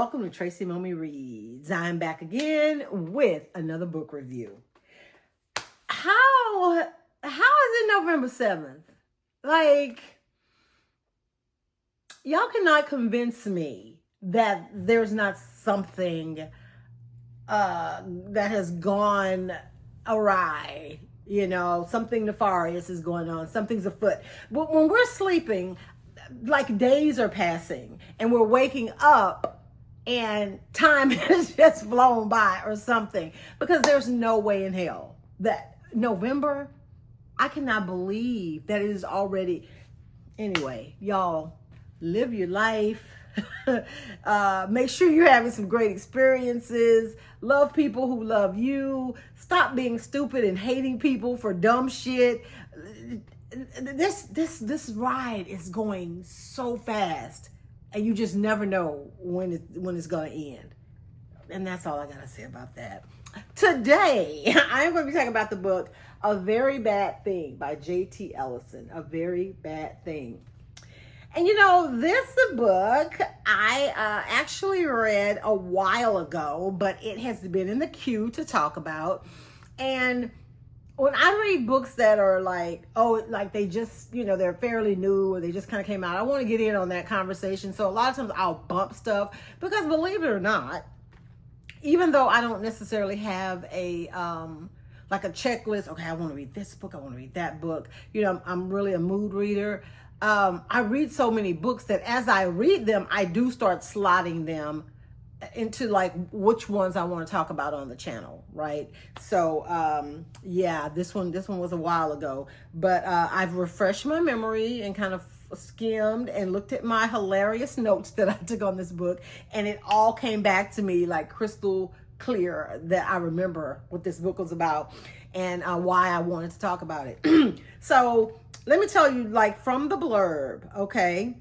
welcome to Tracy Mommy Reads. I'm back again with another book review. How is it November 7th? Like, y'all cannot convince me that there's not something that has gone awry. You know, something nefarious is going on. Something's afoot. But when we're sleeping, like days are passing and we're waking up and time has just flown by or something, because there's no way in hell that November, I cannot believe that it is already. Anyway, y'all, live your life. Make sure you're having some great experiences. Love people who love you. Stop being stupid and hating people for dumb shit. This ride is going so fast, and you just never know when it's gonna end. And that's all I gotta say about that. Today, I'm going to be talking about the book A Very Bad Thing by J.T. Ellison. A Very Bad Thing. And you know, this book I actually read a while ago, but it has been in the queue to talk about. And when I read books that are like, like they just, you know, they're fairly new or they just kind of came out, I want to get in on that conversation. So a lot of times I'll bump stuff because, believe it or not, even though I don't necessarily have a like a checklist, okay, I want to read this book, I want to read that book. You know, I'm really a mood reader. I read so many books that as I read them, I do start slotting them into like which ones I want to talk about on the channel, right? So yeah, this one was a while ago, but I've refreshed my memory and kind of skimmed and looked at my hilarious notes that I took on this book, and it all came back to me like crystal clear that I remember what this book was about and why I wanted to talk about it. So let me tell you, like, from the blurb, okay?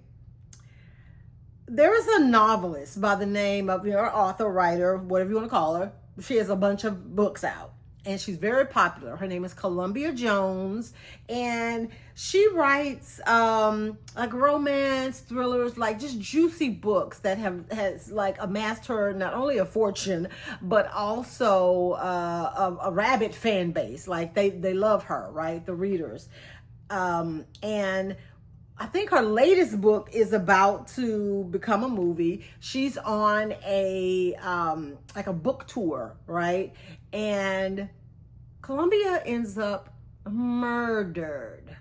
There is a novelist by the name of, you know, author, writer, whatever you want to call her. She has a bunch of books out, and she's very popular. Her name is Columbia Jones, and she writes like romance, thrillers, like just juicy books that has like amassed her not only a fortune, but also a rabid fan base. Like they love her, right? The readers. And I think her latest book is about to become a movie. She's on a like a book tour, right? And Columbia ends up murdered.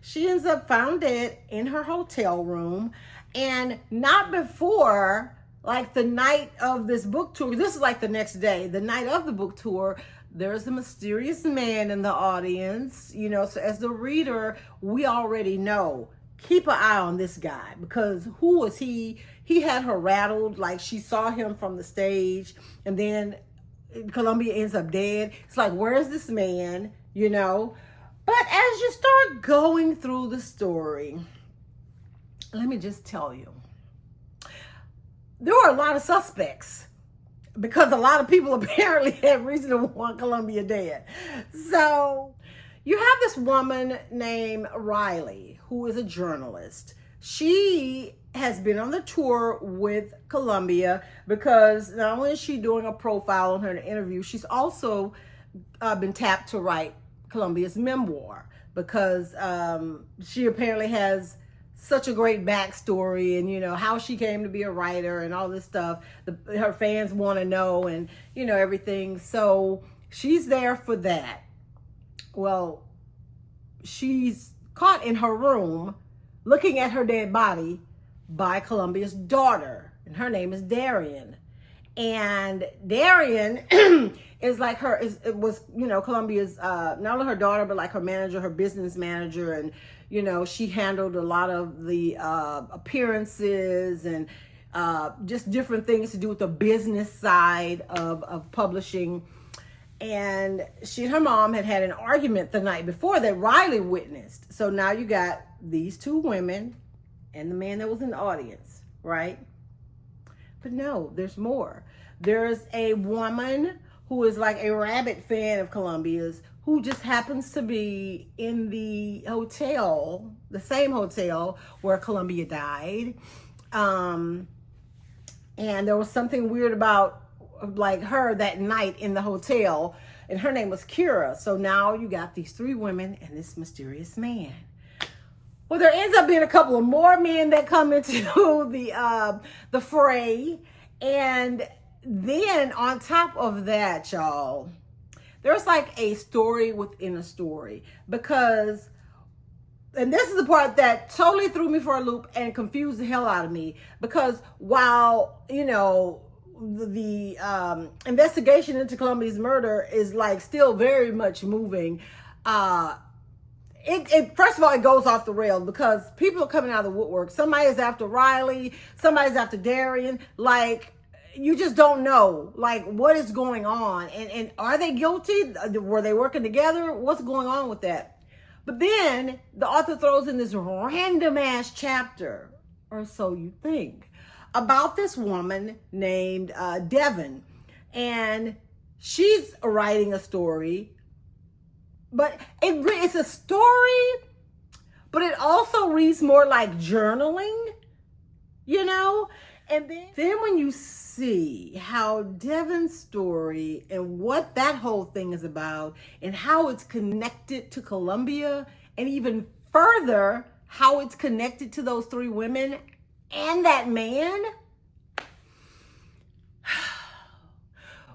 She ends up found dead in her hotel room, and not before like the night of this book tour. This is like the next day, the night of the book tour. There's a mysterious man in the audience, you know, so as the reader, we already know, keep an eye on this guy, because who was he? He had her rattled, like she saw him from the stage, and then Columbia ends up dead. It's like, where is this man, you know? But as you start going through the story, let me just tell you, there were a lot of suspects, because a lot of people apparently have reason to want Columbia dead. So you have this woman named Riley, who is a journalist. She has been on the tour with Columbia because not only is she doing a profile on her interview, she's also been tapped to write Columbia's memoir, because she apparently has such a great backstory, and you know how she came to be a writer and all this stuff. Her fans want to know, and you know everything. So she's there for that. Well, she's caught in her room looking at her dead body by Columbia's daughter, and her name is Darian. And Darian is like it was, you know, Columbia's not only her daughter, but like her manager, her business manager. And you know, she handled a lot of the appearances and just different things to do with the business side of publishing. And she and her mom had an argument the night before that Riley witnessed. So now you got these two women and the man that was in the audience, right? But no, there's more. There's a woman who is like a rabid fan of Columbia's, who just happens to be in the hotel, the same hotel where Columbia died. And there was something weird about like her that night in the hotel, and her name was Kira. So now you got these three women and this mysterious man. Well, there ends up being a couple of more men that come into the fray, and then on top of that, y'all, there's like a story within a story, because, and this is the part that totally threw me for a loop and confused the hell out of me, because while, you know, the investigation into Columbia's murder is like still very much moving, it first of all, it goes off the rails because people are coming out of the woodwork. Somebody's after Riley, somebody's after Darian. Like, you just don't know, like, what is going on, and are they guilty? Were they working together? What's going on with that? But then the author throws in this random ass chapter, or so you think, about this woman named Devon, and she's writing a story. But it's a story, but it also reads more like journaling, you know? And then when you see how Devon's story and what that whole thing is about and how it's connected to Columbia, and even further, how it's connected to those three women and that man.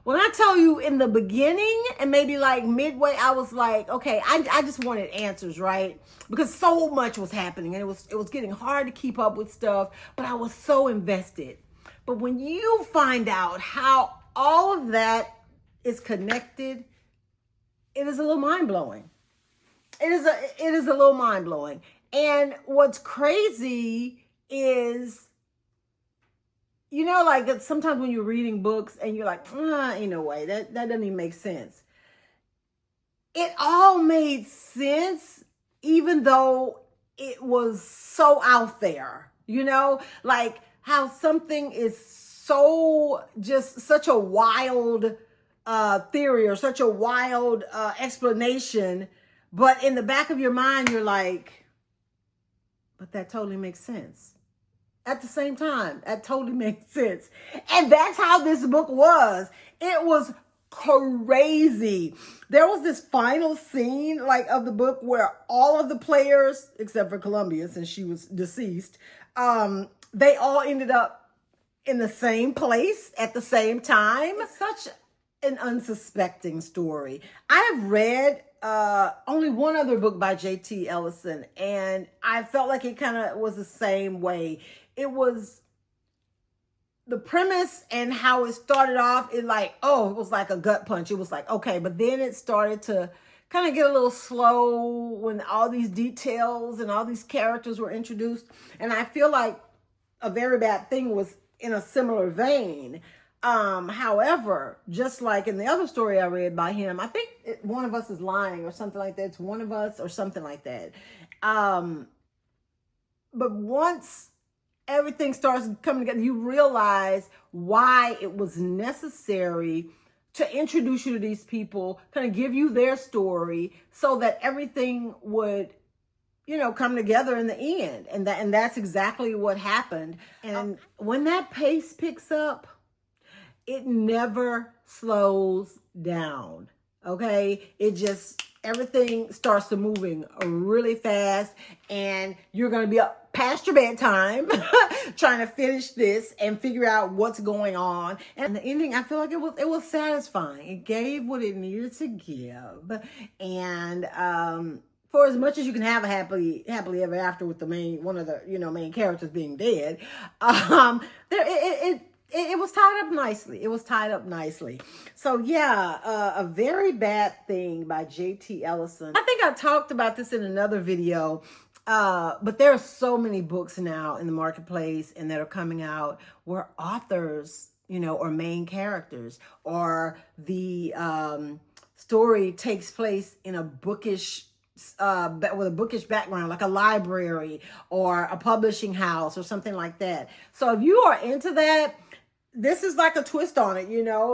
When I tell you in the beginning and maybe like midway, I was like, okay, I just wanted answers, right? Because so much was happening and it was getting hard to keep up with stuff, but I was so invested. But when you find out how all of that is connected, it is a little mind-blowing. It is a little mind-blowing. And what's crazy is, you know, like sometimes when you're reading books and you're like, ain't no way, that doesn't even make sense. It all made sense, even though it was so out there, you know, like how something is so just such a wild theory or such a wild explanation. But in the back of your mind, you're like, but that totally makes sense. At the same time, that totally makes sense. And that's how this book was. It was crazy. There was this final scene like of the book where all of the players, except for Columbia, since she was deceased, they all ended up in the same place at the same time. It's such an unsuspecting story. I have read only one other book by J.T. Ellison, and I felt like it kind of was the same way. It was the premise and how it started off. It was like a gut punch. It was like, okay, but then it started to kind of get a little slow when all these details and all these characters were introduced. And I feel like A Very Bad Thing was in a similar vein. However, just like in the other story I read by him, I think One of Us is Lying or something like that. It's One of Us or something like that. But once everything starts coming together, you realize why it was necessary to introduce you to these people, kind of give you their story so that everything would, you know, come together in the end. And that's exactly what happened. And when that pace picks up, it never slows down. Okay? It just, everything starts to moving really fast, and you're going to be up past your bedtime trying to finish this and figure out what's going on. And the ending, I feel like it was satisfying. It gave what it needed to give. And for as much as you can have a happily ever after with one of the main characters being dead, it was tied up nicely. It was tied up nicely. So yeah, A Very Bad Thing by J.T. Ellison. I think I talked about this in another video, but there are so many books now in the marketplace and that are coming out where authors, or main characters, or the story takes place in a bookish with a bookish background, like a library or a publishing house or something like that. So if you are into that, this is like a twist on it,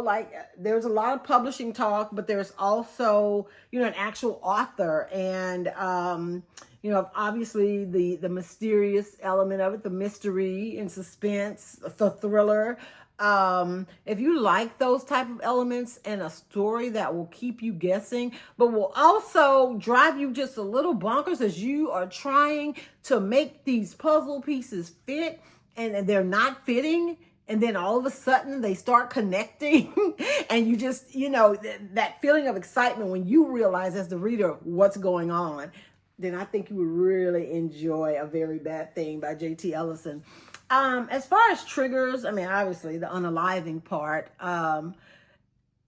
like there's a lot of publishing talk, but there's also, an actual author, and, You know, obviously the mysterious element of it, the mystery and suspense, the thriller. If you like those type of elements and a story that will keep you guessing, but will also drive you just a little bonkers as you are trying to make these puzzle pieces fit and they're not fitting. And then all of a sudden they start connecting and you just, you know, that feeling of excitement when you realize as the reader what's going on, then I think you would really enjoy A Very Bad Thing by J.T. Ellison. As far as triggers, I mean, obviously the unaliving part,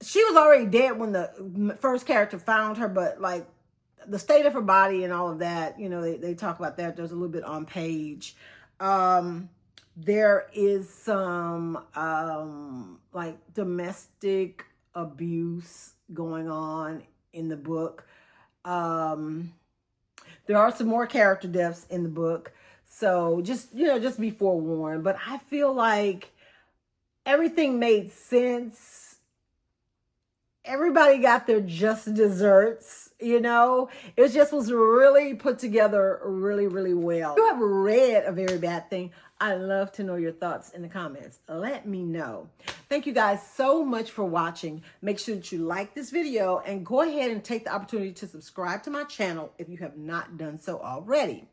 she was already dead when the first character found her, but like the state of her body and all of that, you know, they talk about that. There's a little bit on page. There is some like domestic abuse going on in the book. There are some more character deaths in the book. So just, you know, just be forewarned. But I feel like everything made sense. Everybody got their just desserts, you know. It just was really put together really, really well. If you have read A Very Bad Thing, I'd love to know your thoughts in the comments. Let me know. Thank you guys so much for watching. Make sure that you like this video and go ahead and take the opportunity to subscribe to my channel if you have not done so already.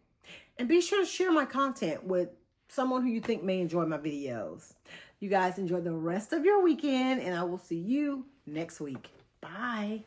And be sure to share my content with someone who you think may enjoy my videos. You guys enjoy the rest of your weekend, and I will see you next week. Bye.